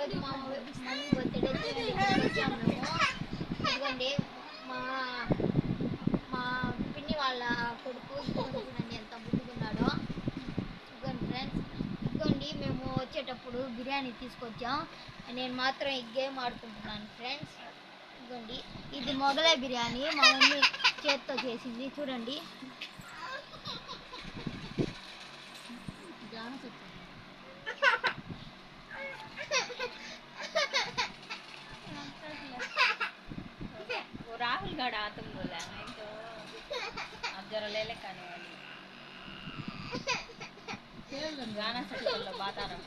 ఈరోజు మా mummy birthday వచ్చాము మేము. ఇదిగోండి మా మా పిన్ని వాళ్ళ కొడుకు చూడండి ఎంత ముద్దుగున్నాడో. ఇదిగోండి ఫ్రెండ్స్, ఇదిగోండి మేము వచ్చేటప్పుడు బిర్యానీ తీసుకొచ్చాం. నేను మాత్రం ఈ గేమ్ ఆడుకుంటున్నాను ఫ్రెండ్స్. ఇదిగోండి ఇది మొగలై బిర్యానీ మా మమ్మీ చేత్తో చేసింది చూడండి. राहुल गाड़ा तुम बोला नहीं तो अब जरा ले ले खाने वाली गाना सेट कर लो बात आ रहा